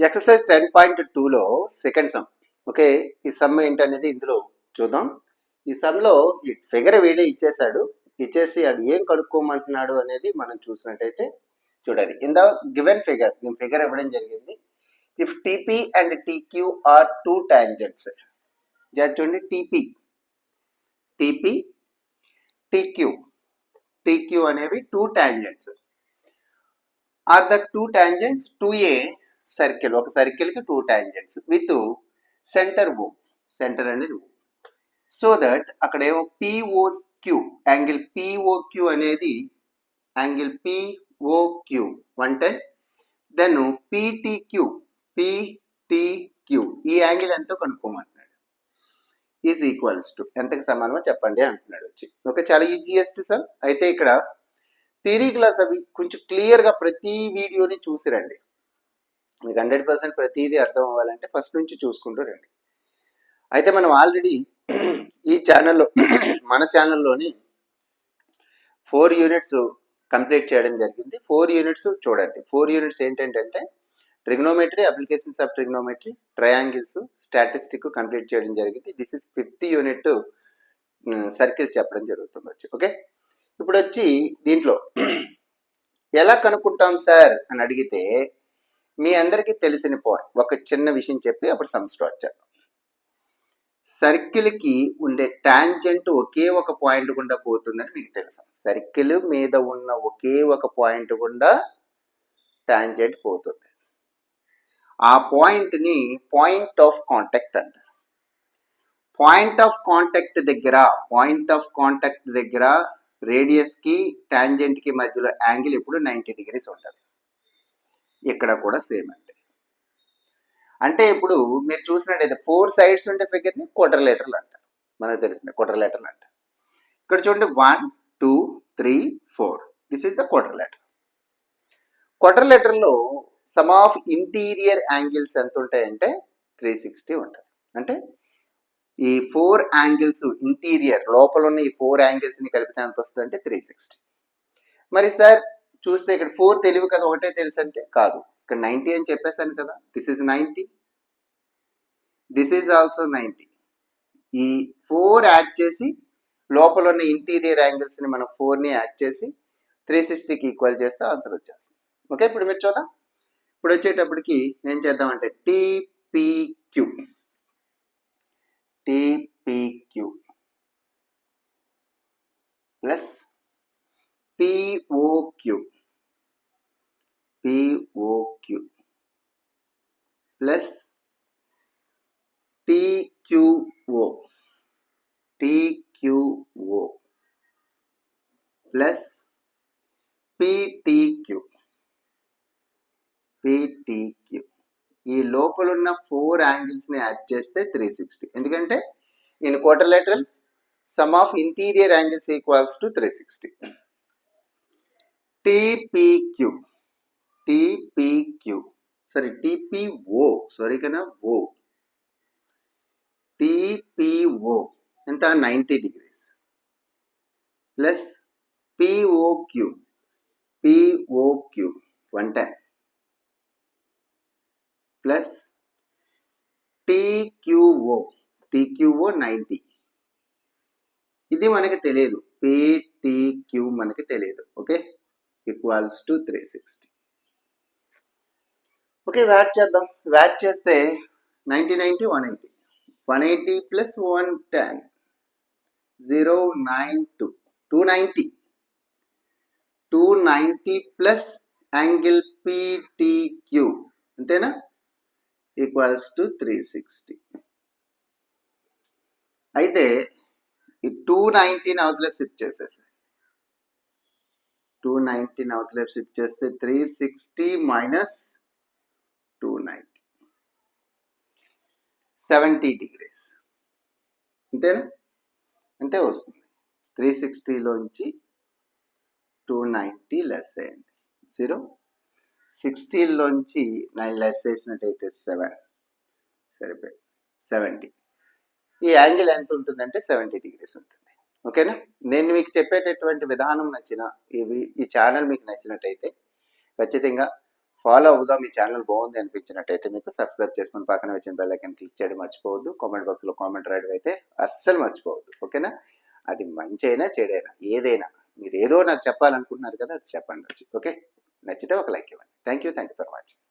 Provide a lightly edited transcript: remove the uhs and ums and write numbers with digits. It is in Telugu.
ఎక్సర్సైజ్ 10.2లో సెకండ్ సమ్. ఓకే, ఈ సమ్ ఏంటనేది ఇందులో చూద్దాం. ఈ సమ్లో ఈ ఫిగర్ వీడే ఇచ్చేసి అది ఏం కనుక్కోమంటున్నాడు అనేది మనం చూసినట్టయితే చూడండి. ఇన్ ద గివెన్ ఫిగర్, నేను ఫిగర్ ఇవ్వడం జరిగింది. If TP and TQ are two tangents, చూడండి, టీపీ టీక్యూ అనేవి two tangents. Are the two tangents to a circle, ఒక సర్కిల్కి two tangents with centre centre అనేది ఓ. సో దట్ అక్కడ ఏమో పిఓక్యూ, యాంగిల్ పిఓక్యూ అనేది యాంగిల్ పిఓక్యూ 110. దెన్ పీటీక్యూ ఈ యాంగిల్ ఎంతో కనుక్కోమంటున్నాడు. ఈజ్ ఈక్వల్స్ టు ఎంతకు సమానమో చెప్పండి అంటున్నాడు వచ్చి. ఓకే, చాలా ఈజీయెస్ట్ సమ్. అయితే ఇక్కడ థియరీ క్లాస్ అవి కొంచెం క్లియర్గా ప్రతి వీడియోని చూసి రండి. మీకు 100% ప్రతిదీ అర్థం అవ్వాలంటే ఫస్ట్ నుంచి చూసుకుంటూ రండి. అయితే మనం ఆల్రెడీ ఈ ఛానల్లో మన ఛానల్లోని 4 యూనిట్స్ కంప్లీట్ చేయడం జరిగింది. 4 యూనిట్స్ చూడండి. 4 యూనిట్స్ ఏంటంటే trigonometry, applications of trigonometry, triangles, statistic complete చేయడం జరిగింది. This is 5th unit, circles చెప్పడం జరుగుతుంది వచ్చి. ఓకే, ఇప్పుడు వచ్చి దీంట్లో ఎలా కనుక్కుంటాం సార్ అని అడిగితే మీ అందరికీ తెలిసిన ఒక చిన్న విషయం చెప్పి అప్పుడు సమ్ స్టార్ట్ చేద్దాం. సర్కిల్కి ఉండే టాంజెంట్ ఒకే ఒక పాయింట్ గుండా పోతుందని మీకు తెలుసు. సర్కిల్ మీద ఉన్న ఒకే ఒక పాయింట్ గుండా టాంజెంట్ పోతుంది. ఆ పాయింట్ని పాయింట్ ఆఫ్ కాంటాక్ట్ అంటారు. పాయింట్ ఆఫ్ కాంటాక్ట్ దగ్గర రేడియస్కి టాంజెంట్కి మధ్యలో యాంగిల్ ఇప్పుడు 90 degrees ఉంటుంది. ఇక్కడ కూడా సేమ్ అంతే. అంటే ఇప్పుడు మీరు చూసినట్టయితే 4 sides ఉండే ఫిగర్ని క్వాడ్రిలేటరల్ అంటారు. మనకు తెలిసిందే క్వాడ్రిలేటరల్ అంటారు. ఇక్కడ చూడండి 1 2 3 4, దిస్ ఈస్ ద క్వాడ్రిలేటరల్లో సమ్ ఆఫ్ ఇంటీరియర్ యాంగిల్స్ ఎంత ఉంటాయంటే 360 ఉంటుంది. అంటే ఈ 4 యాంగిల్స్ ఇంటీరియర్ లోపల ఉన్న ఈ 4 యాంగిల్స్ని కలిపితే ఎంత వస్తుంది అంటే 360. మరి సార్ చూస్తే ఇక్కడ 4 తెలివి కదా, ఒకటే తెలుసు అంటే కాదు. ఇక్కడ 90 అని చెప్పేశాను కదా, this is 90, this is also 90. ఈ 4 యాడ్ చేసి లోపల ఉన్న ఇంటీరియర్ యాంగిల్స్ని మనం 4ని యాడ్ చేసి 360కి ఈక్వల్ చేస్తే ఆన్సర్ వచ్చేస్తుంది. ఓకే, ఇప్పుడు మీరు చూద్దాం. ఇప్పుడు వచ్చేటప్పటికి ఏం చేద్దామంటే TPQ plus POQ plus TQO plus PTQ. ఈ లోపల ఉన్న 4 యాంగిల్స్ని యాడ్ చేస్తే 360. ఎందుకంటే in quadrilateral sum of interior angles equals to 360. TPO TPO ఎంత 90 degrees plus POQ 110 plus TQO 90. ఇది మనకి తెలియదు, పీటీక్యూ మనకి తెలియదు. Okay, equals to 360. ఓకే, వ్యాట్ చేద్దాం. వ్యాట్ చేస్తే 90 90 180, 180 ప్లస్ 110 092 290 ప్లస్ యాంగిల్ పీటీక్యూ అంతేనా, ఈక్వల్స్ టు 360. అయితే ఈ 290 అవతల షిఫ్ట్ చేసేసి 290 అవతల షిఫ్ట్ చేస్తే 360 మైనస్ 290 70 degrees అంతేనా, అంతే వస్తుంది. 360లోంచి 290 లెస్ అయ్యండి 0, 16లోంచి 9 లెస్ చేసినట్టయితే 7 సరిపోయి 70. ఈ యాంగిల్ ఎంత ఉంటుందంటే 70 degrees ఉంటుంది. ఓకేనా, నేను మీకు చెప్పేటటువంటి విధానం నచ్చిన ఈ ఛానల్ మీకు నచ్చినట్టయితే ఖచ్చితంగా ఫాలో అవుదాం. మీ ఛానల్ బాగుంది అనిపించినట్టయితే మీకు సబ్స్క్రైబ్ చేసుకొని పక్కన వచ్చిన బెల్ ఐకాన్ క్లిక్ చేయడం మర్చిపోవద్దు. కామెంట్ బాక్స్లో కామెంట్ రాయడం అయితే అస్సలు మర్చిపోవద్దు. ఓకేనా? అది మంచి అయినా చెడైనా ఏదైనా మీరు ఏదో నాకు చెప్పాలనుకుంటున్నారు కదా, అది చెప్పండి. ఓకే, నచ్చితే ఒక లైక్ ఇవ్వండి. Thank you for watching.